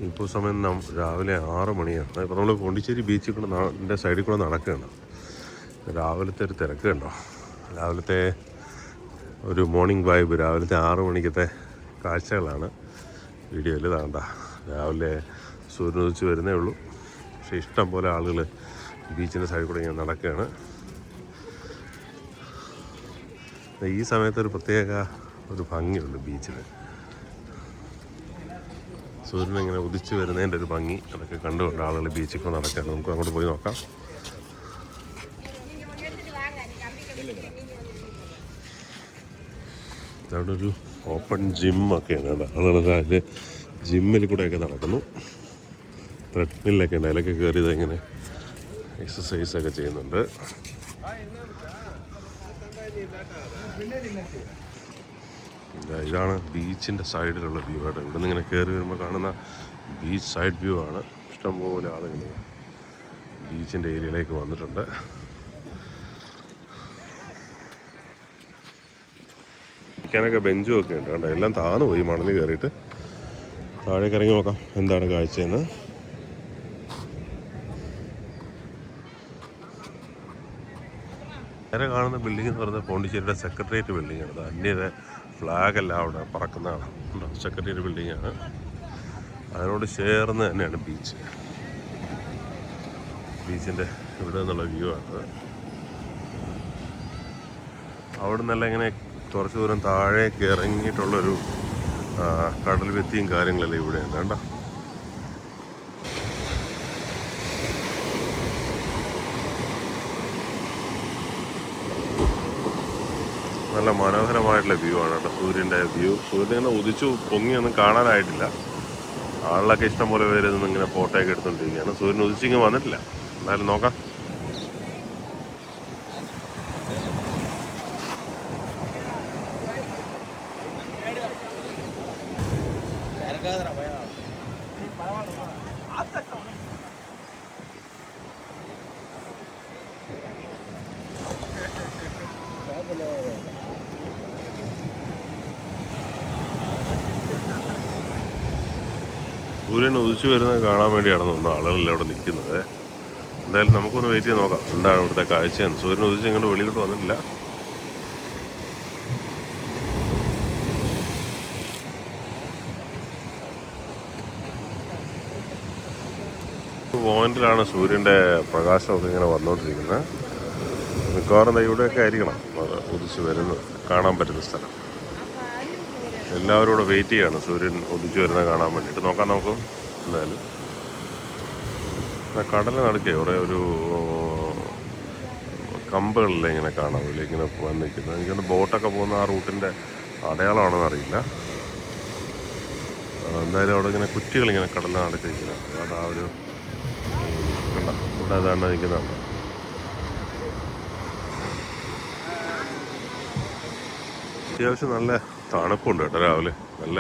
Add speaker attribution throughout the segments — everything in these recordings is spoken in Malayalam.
Speaker 1: ഇപ്പോൾ സമയം രാവിലെ 6 മണിയാണ്. ഇപ്പോൾ നമ്മൾ പോണ്ടിച്ചേരി ബീച്ചിൽ കൂടെ സൈഡിൽ കൂടെ നടക്കുകയാണ്. രാവിലത്തെ ഒരു തിരക്ക് കണ്ടോ. രാവിലത്തെ ഒരു മോർണിംഗ് വൈബ്, രാവിലത്തെ 6 മണിക്കത്തെ കാഴ്ചകളാണ് വീഡിയോയിൽ. താണ്ട രാവിലെ സൂര്യൻ ഉദിച്ച് വരുന്നേ ഉള്ളൂ. പക്ഷേ ഇഷ്ടം പോലെ ആളുകൾ ബീച്ചിൻ്റെ സൈഡിൽ കൂടെ ഇങ്ങനെ നടക്കുകയാണ്. ഈ സമയത്തൊരു പ്രത്യേക ഒരു ഭംഗിയുണ്ട് ബീച്ചിൽ. സൂര്യൻ ഇങ്ങനെ ഉദിച്ച് വരുന്നതിൻ്റെ ഒരു ഭംഗി അതൊക്കെ കണ്ടുകൊണ്ട് ആളുകൾ ബീച്ചിൽ കൂടെ നടക്കുകയാണ്. നമുക്ക് അങ്ങോട്ട് പോയി നോക്കാം. അവിടെ ഒരു ഓപ്പൺ ജിമ്മൊക്കെയാണ് കേട്ടോ. ആളുകൾ അതിൽ ജിമ്മിൽ കൂടെയൊക്കെ നടക്കുന്നു. ത്രെഡ്മില്ലൊക്കെ ഉണ്ട്, അതിലൊക്കെ കയറിയത് ഇങ്ങനെ എക്സസൈസൊക്കെ ചെയ്യുന്നുണ്ട്. ഇതാണ് ബീച്ചിൻ്റെ സൈഡിലുള്ള വ്യൂ ആയിട്ട്. ഇവിടെ നിന്ന് ഇങ്ങനെ കയറി വരുമ്പോൾ കാണുന്ന ബീച്ച് സൈഡ് വ്യൂ ആണ്. ഇഷ്ടംപോലെ ആളുകൾ ബീച്ചിൻ്റെ ഏരിയയിലേക്ക് വന്നിട്ടുണ്ട്. ഇരിക്കാനൊക്കെ ബെഞ്ചും ഒക്കെ ഉണ്ട് കേട്ടോ. എല്ലാം താന്നു പോയി മണലിൽ കയറിയിട്ട്. താഴേക്ക് ഇറങ്ങി നോക്കാം എന്താണ് കാഴ്ചയെന്ന്. നേരെ കാണുന്ന ബിൽഡിംഗ് എന്ന് പറയുന്നത് പോണ്ടിച്ചേരിയുടെ സെക്രട്ടേറിയറ്റ് ബിൽഡിങ്ങാണ്. അന്യയുടെ ഫ്ലാഗെല്ലാം അവിടെ പറക്കുന്നതാണ്. സെക്രട്ടേറിയറ്റ് ബിൽഡിങ്ങാണ്. അതിനോട് ചേർന്ന് തന്നെയാണ് ബീച്ച്. ബീച്ചിൻ്റെ ഇവിടെ നിന്നുള്ള വ്യൂ ആണ്. അവിടെ നിന്നെല്ലാം ഇങ്ങനെ കുറച്ച് ദൂരം താഴേക്ക് ഇറങ്ങിയിട്ടുള്ളൊരു കടൽ ഭിത്തിയും കാര്യങ്ങളെല്ലാം ഇവിടെയാണ് കേട്ടോ. നല്ല മനോഹരമായിട്ടുള്ള വ്യൂ ആണ് കേട്ടോ. സൂര്യൻ്റെ വ്യൂ. സൂര്യൻ ഇങ്ങനെ ഉദിച്ചു പൊങ്ങിയൊന്നും കാണാനായിട്ടില്ല. ആളിലൊക്കെ ഇഷ്ടംപോലെ പേര് നിന്ന് ഇങ്ങനെ ഫോട്ടോയൊക്കെ എടുത്തുകൊണ്ടിരിക്കുകയാണ്. സൂര്യൻ ഉദിച്ചിങ്ങ് വന്നിട്ടില്ല. എന്തായാലും നോക്കാം. സൂര്യൻ ഉദിച്ചു വരുന്നത് കാണാൻ വേണ്ടിയാണ് തോന്നുന്നു ആളുകളെല്ലാം അവിടെ നിൽക്കുന്നത്. എന്തായാലും നമുക്കൊന്ന് വെയിറ്റ് ചെയ്ത് നോക്കാം എന്താണ് ഇവിടുത്തെ കാഴ്ചയെന്ന്. സൂര്യൻ ഉദിച്ച് ഇങ്ങോട്ട് വെളിയിലോട്ട് വന്നിട്ടില്ല. പോയിന്റിലാണ് സൂര്യൻ്റെ പ്രകാശമൊക്കെ ഇങ്ങനെ വന്നുകൊണ്ടിരിക്കുന്നത്. മിക്കവാറും ഇവിടെയൊക്കെ ആയിരിക്കണം അത് ഉദിച്ച് വരുന്നത് കാണാൻ പറ്റുന്ന സ്ഥലം. എല്ലാവരും ഇവിടെ വെയിറ്റ് ചെയ്യാണ് സൂര്യൻ ഉദിച്ചു വരുന്നത് കാണാൻ വേണ്ടിയിട്ട്. നോക്കാം നമുക്ക്. എന്തായാലും കടലിൽ നടക്കുക ഇവിടെ ഒരു കമ്പുകളിൽ ഇങ്ങനെ കാണാം. ഇങ്ങനെ വന്നിരിക്കുന്നത് എനിക്കൊന്ന് ബോട്ടൊക്കെ പോകുന്ന ആ റൂട്ടിൻ്റെ അടയാളമാണെന്ന് അറിയില്ല. എന്തായാലും അവിടെ ഇങ്ങനെ കുറ്റികളിങ്ങനെ കടലിൽ നടക്കിരിക്കുന്നത്. അത് ആ ഒരു കണ്ട ഇവിടെ ഏതാണ്ട് നിൽക്കുന്നതാണ്. അത്യാവശ്യം നല്ല തണുപ്പുണ്ട് കേട്ടോ. രാവിലെ നല്ല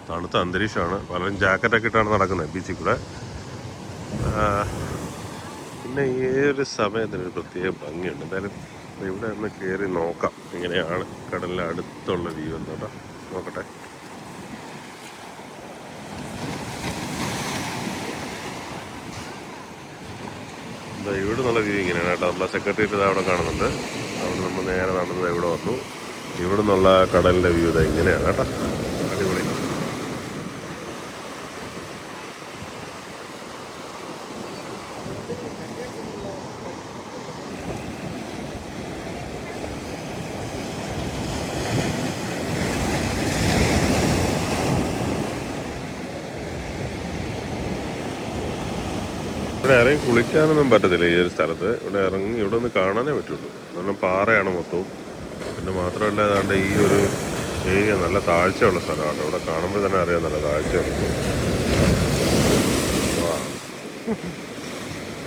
Speaker 1: തണുത്ത അന്തരീക്ഷമാണ്. പലരും ജാക്കറ്റൊക്കെ ഇട്ടാണ് നടക്കുന്നത് ബീച്ചിൽ കൂടെ. പിന്നെ ഈ ഒരു സമയത്തിനൊരു പ്രത്യേക ഭംഗിയുണ്ട്. എന്തായാലും ഇവിടെ ഒന്ന് കയറി നോക്കാം എങ്ങനെയാണ് കടലിൻ്റെ അടുത്തുള്ള വ്യൂ എന്ന് കേട്ടോ. നോക്കട്ടെ. എന്താ ഇവിടെ നിന്നുള്ള വ്യൂ ഇങ്ങനെയാണ് കേട്ടോ. നമ്മളെ സെക്രട്ടേറിയറ്റ് അവിടെ കാണുന്നുണ്ട്. അവിടെ നമ്മൾ നേരെ നടന്നത് ഇവിടെ വന്നു. ഇവിടെ നിന്നുള്ള കടലിൻ്റെ വ്യൂ ഇതാ ഇങ്ങനെയാണ് കേട്ടോ. അടിപൊളി. ഇവിടെ ഇറങ്ങി കുളിക്കാനൊന്നും പറ്റത്തില്ല ഈ ഒരു സ്ഥലത്ത്. ഇവിടെ ഇറങ്ങി ഇവിടെ ഒന്ന് കാണാനേ പറ്റുള്ളൂ. കാരണം പാറയാണ് മൊത്തവും. പിന്നെ മാത്രമല്ല ഏതാണ്ട് ഈ ഒരു ഏരിയ നല്ല താഴ്ചയുള്ള സ്ഥലമാണ്. ഇവിടെ കാണുമ്പോൾ തന്നെ അറിയാം നല്ല താഴ്ചയുണ്ട്.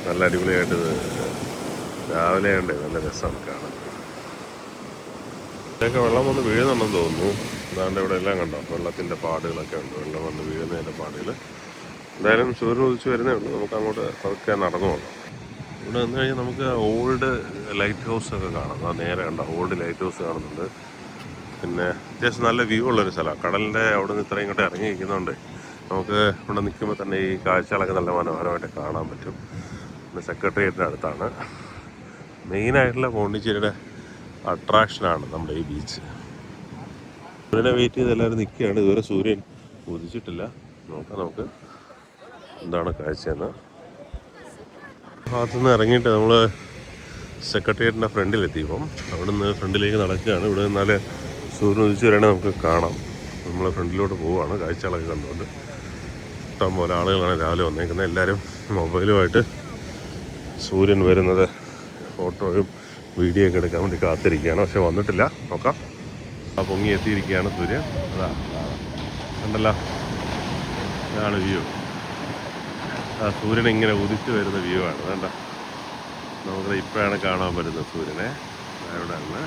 Speaker 1: നല്ല അടിപൊളിയായിട്ട് രാവിലെ ഉണ്ട്. നല്ല രസമാണ് കാണാൻ. ഇതൊക്കെ വെള്ളം വന്ന് വീഴുന്നുണ്ടെന്ന് തോന്നുന്നു. അതാണ്ട് ഇവിടെ എല്ലാം കണ്ടോ വെള്ളത്തിൻ്റെ പാടുകളൊക്കെ ഉണ്ട്. വെള്ളം വന്ന് വീഴുന്നതിൻ്റെ പാടുകൾ. എന്തായാലും സൂര്യൻ ഉദിച്ച് വരുന്നേ ഉള്ളൂ. നമുക്ക് അങ്ങോട്ട് പതുക്കെ നടന്നു പോകാം. ഇവിടെ വന്നു കഴിഞ്ഞാൽ നമുക്ക് ഓൾഡ് ലൈറ്റ് ഹൗസ് ഒക്കെ കാണാം. ആ നേരെ കണ്ടോ ഓൾഡ് ലൈറ്റ് ഹൗസ് കാണുന്നുണ്ട്. പിന്നെ അത്യാവശ്യം നല്ല വ്യൂ ഉള്ളൊരു സ്ഥലമാണ്. കടലിൻ്റെ അവിടെ നിന്ന് ഇത്രയും ഇങ്ങോട്ട് ഇറങ്ങി നിൽക്കുന്നതുകൊണ്ട് നമുക്ക് ഇവിടെ നിൽക്കുമ്പോൾ തന്നെ ഈ കാഴ്ചകളൊക്കെ നല്ല മനോഹരമായിട്ട് കാണാൻ പറ്റും. പിന്നെ സെക്രട്ടേറിയറ്റിൻ്റെ അടുത്താണ്. മെയിനായിട്ടുള്ള പോണ്ടിച്ചേരിയുടെ അട്രാക്ഷനാണ് നമ്മുടെ ഈ ബീച്ച്. സൂര്യനെ വെയിറ്റ് ചെയ്ത് എല്ലാവരും നിൽക്കുകയാണ്. ഇതുവരെ സൂര്യൻ ഉദിച്ചിട്ടില്ല. നമുക്ക് എന്താണ് കാഴ്ചയെന്ന്. ഭാഗത്തുനിന്ന് ഇറങ്ങിയിട്ട് നമ്മൾ സെക്രട്ടേറിയറ്റിൻ്റെ ഫ്രണ്ടിലെത്തിയപ്പം അവിടെ നിന്ന് ഫ്രണ്ടിലേക്ക് നടക്കുകയാണ്. ഇവിടെ നിന്നാൽ സൂര്യൻ ഉദിച്ച് വരണേ നമുക്ക് കാണാം. നമ്മൾ ഫ്രണ്ടിലോട്ട് പോവുകയാണ് കാഴ്ചകളൊക്കെ കണ്ടുകൊണ്ട്. ഇഷ്ടം പോലെ ആളുകളാണ് രാവിലെ വന്നേക്കുന്നത്. എല്ലാവരും മൊബൈലുമായിട്ട് സൂര്യൻ വരുന്നത് ഫോട്ടോയും വീഡിയോ ഒക്കെ എടുക്കാൻ വേണ്ടി കാത്തിരിക്കുകയാണ്. പക്ഷെ വന്നിട്ടില്ല. നോക്കാം. പൊങ്ങി എത്തിയിരിക്കുകയാണ് സൂര്യൻ. അതാ കണ്ടല്ലോ, ഇതാണ് വ്യൂ. ആ സൂര്യൻ ഇങ്ങനെ ഉദിച്ച് വരുന്ന വ്യൂ ആണ്. വേണ്ട, നമുക്ക് ഇപ്പോഴാണ് കാണാൻ പറ്റുന്നത് സൂര്യനെ. അവിടെ നിന്ന്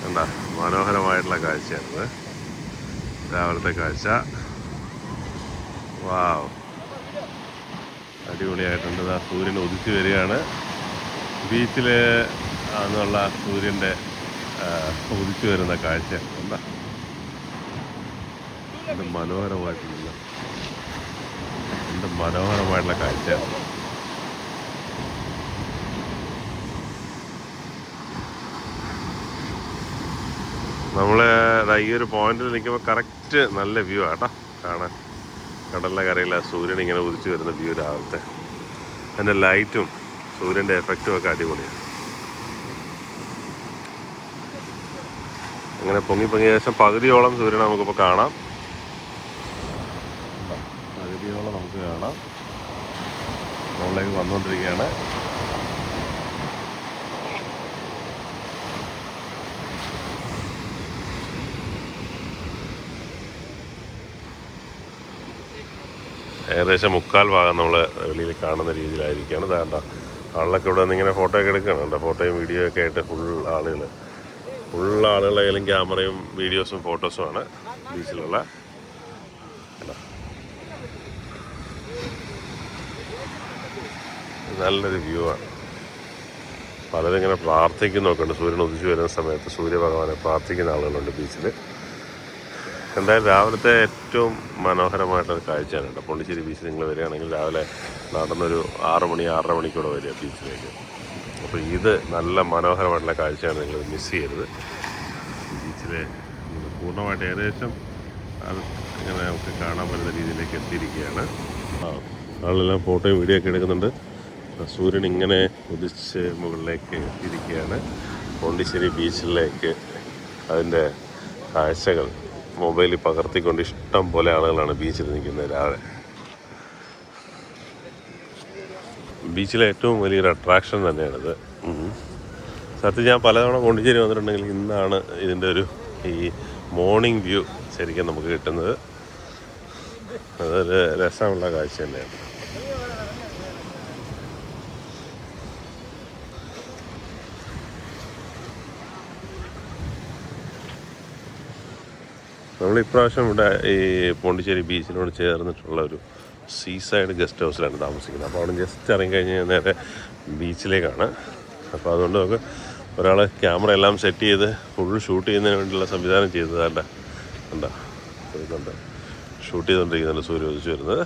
Speaker 1: വേണ്ട, മനോഹരമായിട്ടുള്ള കാഴ്ചയാണിത്, രാവിലത്തെ കാഴ്ച. വാവ്, അടിപൊളിയായിട്ടുണ്ട്. ആ സൂര്യൻ ഉദിച്ച് വരികയാണ്. ബീച്ചിൽ എന്നുള്ള സൂര്യൻ്റെ ഉദിച്ചു വരുന്ന കാഴ്ച എന്താ, എന്ത് മനോഹരമായിട്ടുള്ള കാഴ്ചയാണ്. നമ്മൾ ഈ ഒരു പോയിന്റിൽ നിൽക്കുമ്പോൾ കറക്റ്റ് നല്ല വ്യൂ ആട്ടോ കാണാൻ. കടലിലെ കരയിൽ സൂര്യൻ ഇങ്ങനെ ഉദിച്ചു വരുന്ന വ്യൂ രാവിലത്തെ. അതിൻ്റെ ലൈറ്റും സൂര്യൻ്റെ എഫക്റ്റും ഒക്കെ അടിപൊളിയാണ്. അങ്ങനെ പൊങ്ങി ഏകദേശം പകുതിയോളം സൂര്യനെ നമുക്കിപ്പോൾ കാണാം. പകുതിയോളം നമുക്ക് കാണാം. മുകളിലേക്ക് വന്നുകൊണ്ടിരിക്കുകയാണ്. ഏകദേശം 1/4 ഭാഗം നമ്മൾ വെളിയിൽ കാണുന്ന രീതിയിലായിരിക്കുകയാണ്. വേണ്ട, ആളിലൊക്കെ ഇവിടെ നിന്ന് ഇങ്ങനെ ഫോട്ടോ ഒക്കെ എടുക്കുകയാണ്. കേട്ടോ, ഫോട്ടോയും വീഡിയോ ഒക്കെ ആയിട്ട് ഫുൾ ആളുകളുടെ കയ്യിലും ക്യാമറയും വീഡിയോസും ഫോട്ടോസുമാണ് ബീച്ചിലുള്ള. നല്ലൊരു വ്യൂ ആണ്. പലരും ഇങ്ങനെ പ്രാർത്ഥിക്കുന്നൊക്കെ ഉണ്ട്. സൂര്യൻ ഉദിച്ചു വരുന്ന സമയത്ത് സൂര്യഭഗവാനെ പ്രാർത്ഥിക്കുന്ന ആളുകളുണ്ട് ബീച്ചിൽ. എന്തായാലും രാവിലത്തെ ഏറ്റവും മനോഹരമായിട്ടൊരു കാഴ്ചയാണ് കേട്ടോ. പോണ്ടിച്ചേരി ബീച്ചിൽ നിങ്ങൾ വരികയാണെങ്കിൽ രാവിലെ നടന്നൊരു 6 മണി 6:30 മണിക്കൂടെ വരിക ബീച്ചിലേക്ക്. അപ്പോൾ ഇത് നല്ല മനോഹരമായിട്ടുള്ള കാഴ്ചയാണ്. നിങ്ങൾ മിസ് ചെയ്യരുത്. ബീച്ചിൽ പൂർണ്ണമായിട്ട് ഏകദേശം അത് ഇങ്ങനെ നമുക്ക് കാണാൻ പറ്റുന്ന രീതിയിലേക്ക് എത്തിയിരിക്കുകയാണ്. ആളെല്ലാം ഫോട്ടോയും വീഡിയോ ഒക്കെ എടുക്കുന്നുണ്ട്. സൂര്യൻ ഇങ്ങനെ ഉദിച്ച് മുകളിലേക്ക് എത്തിയിരിക്കുകയാണ്. പോണ്ടിച്ചേരി ബീച്ചിലേക്ക് അതിൻ്റെ കാഴ്ചകൾ മൊബൈലിൽ പകർത്തിക്കൊണ്ട് ഇഷ്ടം പോലെ ആളുകളാണ് ബീച്ചിൽ നിൽക്കുന്നത് രാവിലെ. ബീച്ചിലെ ഏറ്റവും വലിയൊരു അട്രാക്ഷൻ തന്നെയാണിത്. സത്യം ഞാൻ പലതവണ പോണ്ടിച്ചേരി വന്നിട്ടുണ്ടെങ്കിൽ ഇന്നാണ് ഇതിൻ്റെ ഈ മോർണിംഗ് വ്യൂ ശരിക്കും നമുക്ക് കിട്ടുന്നത്. അതൊരു രസമുള്ള കാഴ്ച തന്നെയാണ്. നമ്മളിപ്രാവശ്യം ഇവിടെ ഈ പോണ്ടിച്ചേരി ബീച്ചിനോട് ചേർന്നിട്ടുള്ള ഒരു സീസൈഡ് ഗസ്റ്റ് ഹൗസിലാണ് താമസിക്കുന്നത്. അപ്പോൾ അവിടെ ജസ്റ്റ് ഇറങ്ങിക്കഴിഞ്ഞാൽ നേരെ ബീച്ചിലേക്കാണ്. അപ്പോൾ അതുകൊണ്ട് നമുക്ക് ഒരാൾ ക്യാമറ എല്ലാം സെറ്റ് ചെയ്ത് ഫുൾ ഷൂട്ട് ചെയ്യുന്നതിന് വേണ്ടിയുള്ള സംവിധാനം ചെയ്തതല്ല. എന്താ ചെയ്യുന്നുണ്ട്, ഷൂട്ട് ചെയ്തുകൊണ്ടിരിക്കുന്നുണ്ട് സൂര്യ ഉദിച്ചു വരുന്നത്.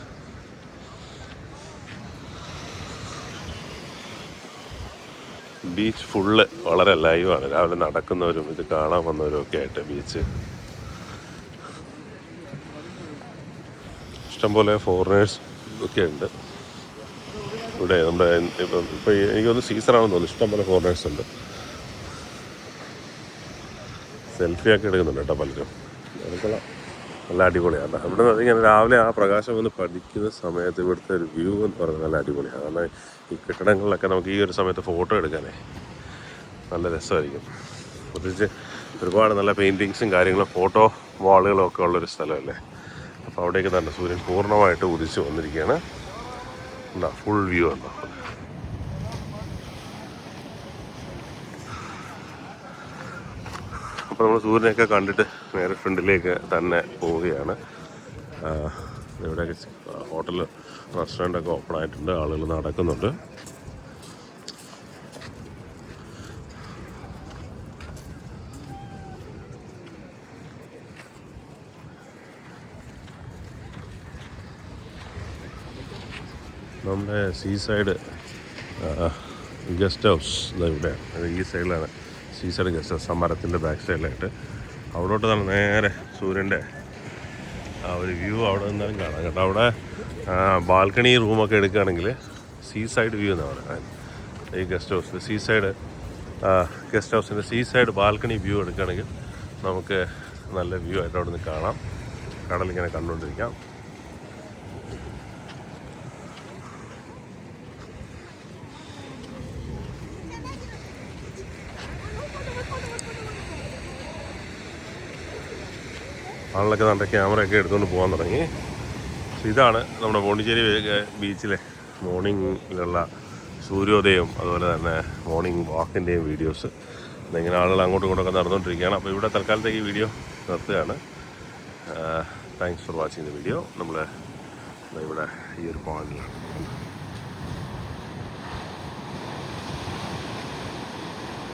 Speaker 1: ബീച്ച് ഫുള്ള് വളരെ ലൈവാണ്. രാവിലെ നടക്കുന്നവരും ഇത് കാണാൻ വന്നവരും ഒക്കെ ആയിട്ട് ബീച്ച് ഇഷ്ടംപോലെ ഫോറിനേഴ്സ് ഒക്കെ ഉണ്ട് ഇവിടെ. നമ്മുടെ ഇപ്പോൾ എനിക്കൊന്ന് സീസണാണെന്ന് തോന്നുന്നു. ഇഷ്ടംപോലെ ഫോറിനേഴ്സ് ഉണ്ട്. സെൽഫിയൊക്കെ എടുക്കുന്നുണ്ട് കേട്ടോ പലരും. അതൊക്കെ നല്ല അടിപൊളിയാണ്. ഇവിടെ നിന്ന് ഇങ്ങനെ രാവിലെ ആ പ്രകാശം വന്ന് പഠിക്കുന്ന സമയത്ത് ഇവിടുത്തെ ഒരു വ്യൂ എന്ന് പറയുന്നത് നല്ല അടിപൊളിയാണ്. കാരണം ഈ കെട്ടിടങ്ങളിലൊക്കെ നമുക്ക് ഈ ഒരു സമയത്ത് ഫോട്ടോ എടുക്കാനേ നല്ല രസമായിരിക്കും. പ്രത്യേകിച്ച് ഒരുപാട് നല്ല പെയിൻറ്റിങ്സും കാര്യങ്ങളും ഫോട്ടോ വാളുകളും ഒക്കെ ഉള്ളൊരു സ്ഥലമല്ലേ. അപ്പോൾ അവിടേക്ക് തന്നെ സൂര്യൻ പൂർണ്ണമായിട്ട് ഉദിച്ച് വന്നിരിക്കുകയാണ്. എന്താ ഫുൾ വ്യൂ ഉണ്ടോ. അപ്പോൾ നമ്മൾ സൂര്യനെയൊക്കെ കണ്ടിട്ട് നേരെ ഫ്രണ്ടിലേക്ക് തന്നെ പോവുകയാണ്. ഇവിടെയൊക്കെ ഹോട്ടൽ റെസ്റ്റോറൻ്റൊക്കെ ഓപ്പൺ ആയിട്ടുണ്ട്. ആളുകൾ നടക്കുന്നുണ്ട്. നമ്മുടെ സീ സൈഡ് ഗസ്റ്റ് ഹൗസ് ഇതാ ഇവിടെ ഈ സൈഡിലാണ് സീ സൈഡ് ഗസ്റ്റ് ഹൗസ്. മരത്തിൻ്റെ ബാക്ക് സൈഡിലായിട്ട് അവിടോട്ട് തന്നെ നേരെ സൂര്യൻ്റെ ആ ഒരു വ്യൂ അവിടെ നിന്നാലും കാണാം കേട്ടോ. അവിടെ ബാൽക്കണി റൂമൊക്കെ എടുക്കുകയാണെങ്കിൽ സീ സൈഡ് വ്യൂ എന്നാണ് പറയുന്നത്. ഈ ഗസ്റ്റ് ഹൗസിൽ സീ സൈഡ് ഗസ്റ്റ് ഹൗസിൻ്റെ സീ സൈഡ് ബാൽക്കണി വ്യൂ എടുക്കുകയാണെങ്കിൽ നമുക്ക് നല്ല വ്യൂ ആയിട്ട് അവിടെ നിന്ന് കാണാം. കടലിങ്ങനെ കണ്ടുകൊണ്ടിരിക്കാം. ആളിലൊക്കെ നല്ല ക്യാമറയൊക്കെ എടുത്തുകൊണ്ട് പോകാൻ തുടങ്ങി. ഇതാണ് നമ്മുടെ പോണ്ടിച്ചേരി ബീച്ചിലെ മോർണിംഗിലുള്ള സൂര്യോദയം, അതുപോലെ തന്നെ മോർണിംഗ് വാക്കിൻ്റെയും വീഡിയോസ്. ഇങ്ങനെ ആളുകൾ അങ്ങോട്ടും ഇങ്ങോട്ടൊക്കെ നടന്നുകൊണ്ടിരിക്കുകയാണ്. അപ്പോൾ ഇവിടെ തൽക്കാലത്തേക്ക് ഈ വീഡിയോ നിർത്തുകയാണ്. Thanks for watching the video. നമ്മൾ ഇവിടെ ഈ ഒരു പോയിന്റിലാണ്.